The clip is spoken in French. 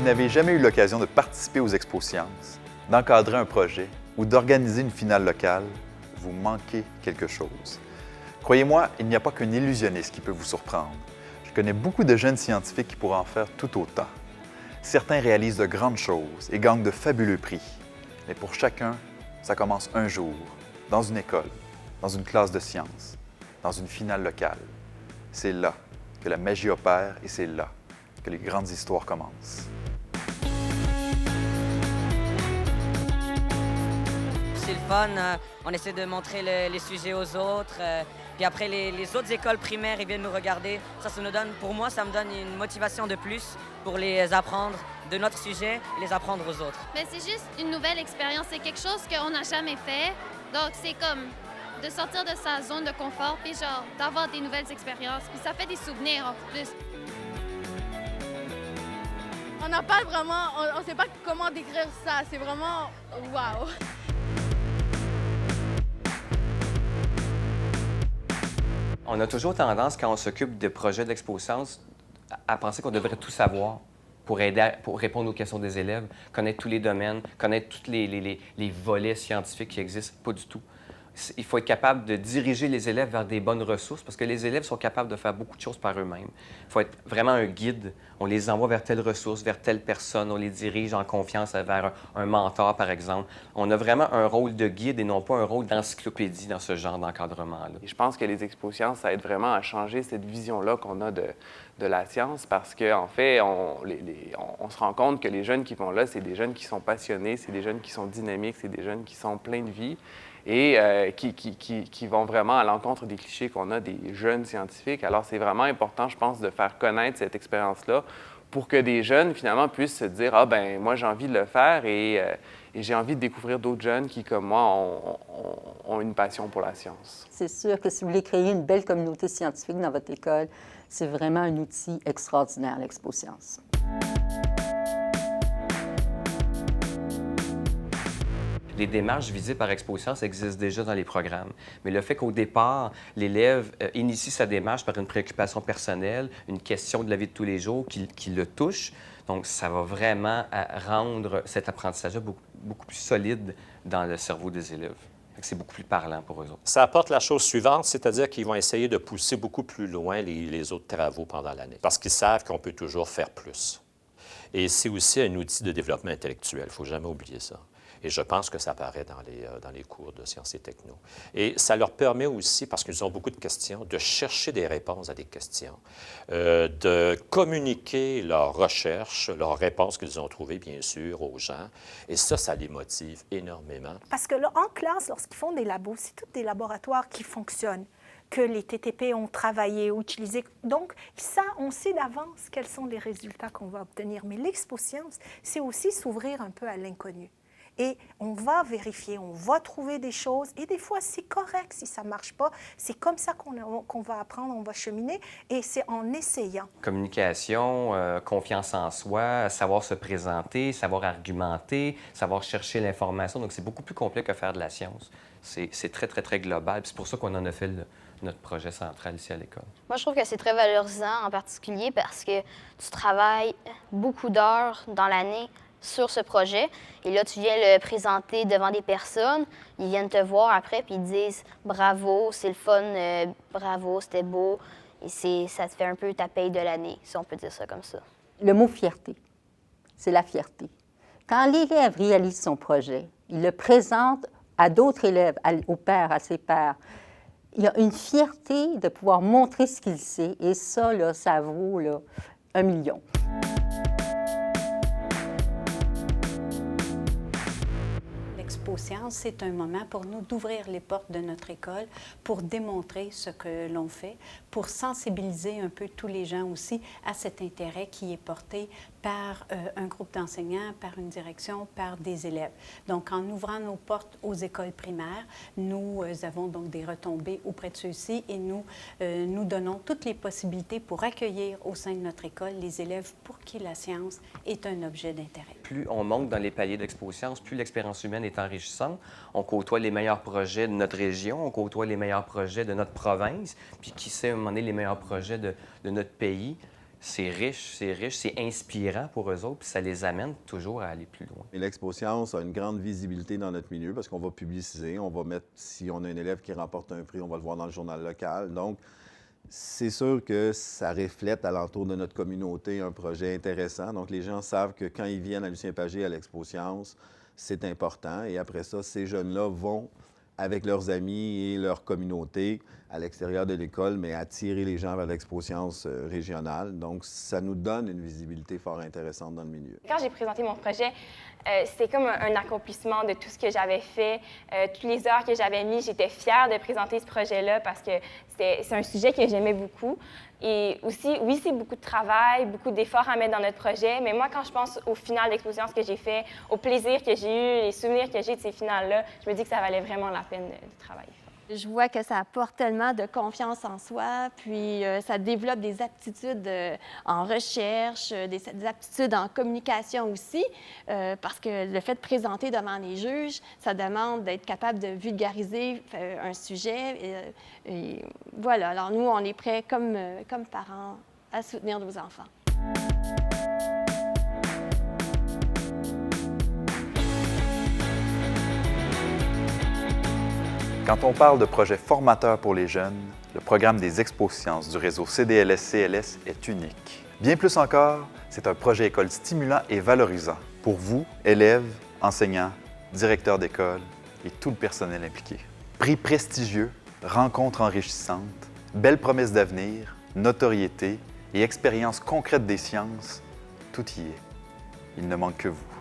vous n'avez jamais eu l'occasion de participer aux Expos Sciences, d'encadrer un projet ou d'organiser une finale locale, vous manquez quelque chose. Croyez-moi, il n'y a pas qu'un illusionniste qui peut vous surprendre. Je connais beaucoup de jeunes scientifiques qui pourraient en faire tout autant. Certains réalisent de grandes choses et gagnent de fabuleux prix. Mais pour chacun, ça commence un jour, dans une école, dans une classe de sciences, dans une finale locale. C'est là que la magie opère et c'est là que les grandes histoires commencent. C'est le fun, on essaie de montrer les sujets aux autres. Puis après, les autres écoles primaires, ils viennent nous regarder. Ça nous donne, pour moi, ça me donne une motivation de plus pour les apprendre de notre sujet et les apprendre aux autres. Mais c'est juste une nouvelle expérience, c'est quelque chose qu'on n'a jamais fait. Donc c'est comme de sortir de sa zone de confort, puis genre d'avoir des nouvelles expériences. Puis ça fait des souvenirs en plus. On n'a pas vraiment, on ne sait pas comment décrire ça. C'est vraiment wow. On a toujours tendance, quand on s'occupe de projets de l'Expo Sciences, à penser qu'on devrait tout savoir pour aider, pour répondre aux questions des élèves, connaître tous les domaines, connaître tous les volets scientifiques qui existent. Pas du tout. Il faut être capable de diriger les élèves vers des bonnes ressources parce que les élèves sont capables de faire beaucoup de choses par eux-mêmes. Il faut être vraiment un guide. On les envoie vers telle ressource, vers telle personne. On les dirige en confiance vers un mentor, par exemple. On a vraiment un rôle de guide et non pas un rôle d'encyclopédie dans ce genre d'encadrement-là. Je pense que les Expos Sciences, ça aide vraiment à changer cette vision-là qu'on a de la science parce qu'en fait, on se rend compte que les jeunes qui vont là, c'est des jeunes qui sont passionnés, c'est des jeunes qui sont dynamiques, c'est des jeunes qui sont pleins de vie et qui vont vraiment à l'encontre des clichés qu'on a des jeunes scientifiques. Alors, c'est vraiment important, je pense, de faire connaître cette expérience-là pour que des jeunes, finalement, puissent se dire « Ah, ben moi, j'ai envie de le faire et j'ai envie de découvrir d'autres jeunes qui, comme moi, ont une passion pour la science. » C'est sûr que si vous voulez créer une belle communauté scientifique dans votre école, c'est vraiment un outil extraordinaire, l'Expo Sciences. Les démarches visées par Expo Sciences existent déjà dans les programmes. Mais le fait qu'au départ, l'élève initie sa démarche par une préoccupation personnelle, une question de la vie de tous les jours qui le touche, donc ça va vraiment rendre cet apprentissage beaucoup plus solide dans le cerveau des élèves. C'est beaucoup plus parlant pour eux autres. Ça apporte la chose suivante, c'est-à-dire qu'ils vont essayer de pousser beaucoup plus loin les autres travaux pendant l'année, parce qu'ils savent qu'on peut toujours faire plus. Et c'est aussi un outil de développement intellectuel, il ne faut jamais oublier ça. Et je pense que ça apparaît dans les cours de sciences et techno. Et ça leur permet aussi, parce qu'ils ont beaucoup de questions, de chercher des réponses à des questions, de communiquer leurs recherches, leurs réponses qu'ils ont trouvées, bien sûr, aux gens. Et ça les motive énormément. Parce que là, en classe, lorsqu'ils font des labos, c'est tous des laboratoires qui fonctionnent, que les TTP ont travaillé ou utilisé. Donc, ça, on sait d'avance quels sont les résultats qu'on va obtenir. Mais l'Expo Sciences, c'est aussi s'ouvrir un peu à l'inconnu. Et on va vérifier, on va trouver des choses. Et des fois, c'est correct si ça ne marche pas. C'est comme ça qu'on va apprendre, on va cheminer. Et c'est en essayant. Communication, confiance en soi, savoir se présenter, savoir argumenter, savoir chercher l'information. Donc, c'est beaucoup plus complet que faire de la science. C'est très, très, très global. C'est pour ça qu'on en a fait notre projet central ici à l'école. Moi, je trouve que c'est très valorisant en particulier parce que tu travailles beaucoup d'heures dans l'année sur ce projet. Et là, tu viens le présenter devant des personnes. Ils viennent te voir après puis ils disent « Bravo, c'est le fun, bravo, c'était beau. » Et ça te fait un peu ta paye de l'année, si on peut dire ça comme ça. Le mot fierté, c'est la fierté. Quand l'élève réalise son projet, il le présente à d'autres élèves, aux pairs, à ses pairs. Il y a une fierté de pouvoir montrer ce qu'il sait. Et ça, là, ça vaut là, 1 million. L'Expo Sciences, c'est un moment pour nous d'ouvrir les portes de notre école, pour démontrer ce que l'on fait, pour sensibiliser un peu tous les gens aussi à cet intérêt qui est porté par un groupe d'enseignants, par une direction, par des élèves. Donc, en ouvrant nos portes aux écoles primaires, nous avons donc des retombées auprès de ceux-ci et nous donnons toutes les possibilités pour accueillir au sein de notre école les élèves pour qui la science est un objet d'intérêt. Plus on monte dans les paliers d'Expo Sciences, plus l'expérience humaine est enrichissante. On côtoie les meilleurs projets de notre région, on côtoie les meilleurs projets de notre province, puis qui sait, à un moment donné, les meilleurs projets de notre pays. c'est riche, c'est inspirant pour eux autres, puis ça les amène toujours à aller plus loin. Et l'Expo Science a une grande visibilité dans notre milieu parce qu'on va publiciser, on va mettre, si on a un élève qui remporte un prix, on va le voir dans le journal local. Donc, c'est sûr que ça reflète alentour de notre communauté un projet intéressant. Donc, les gens savent que quand ils viennent à Lucien Pagé à l'Expo Science, c'est important. Et après ça, ces jeunes-là vont, avec leurs amis et leur communauté, à l'extérieur de l'école, mais attirer les gens vers l'Expo Science régionale. Donc, ça nous donne une visibilité fort intéressante dans le milieu. Quand j'ai présenté mon projet, c'était comme un accomplissement de tout ce que j'avais fait. Toutes les heures que j'avais mis, j'étais fière de présenter ce projet-là parce que c'est un sujet que j'aimais beaucoup. Et aussi, oui, c'est beaucoup de travail, beaucoup d'efforts à mettre dans notre projet, mais moi, quand je pense au final d'Expo Science que j'ai fait, au plaisir que j'ai eu, les souvenirs que j'ai de ces finales-là, je me dis que ça valait vraiment la peine de travailler. Je vois que ça apporte tellement de confiance en soi, puis ça développe des aptitudes en recherche, des aptitudes en communication aussi, parce que le fait de présenter devant les juges, ça demande d'être capable de vulgariser un sujet. Et voilà, alors nous, on est prêts comme parents à soutenir nos enfants. Quand on parle de projet formateur pour les jeunes, le programme des Expos Sciences du réseau CDLS-CLS est unique. Bien plus encore, c'est un projet école stimulant et valorisant pour vous, élèves, enseignants, directeurs d'école et tout le personnel impliqué. Prix prestigieux, rencontres enrichissantes, belles promesses d'avenir, notoriété et expérience concrète des sciences, tout y est. Il ne manque que vous.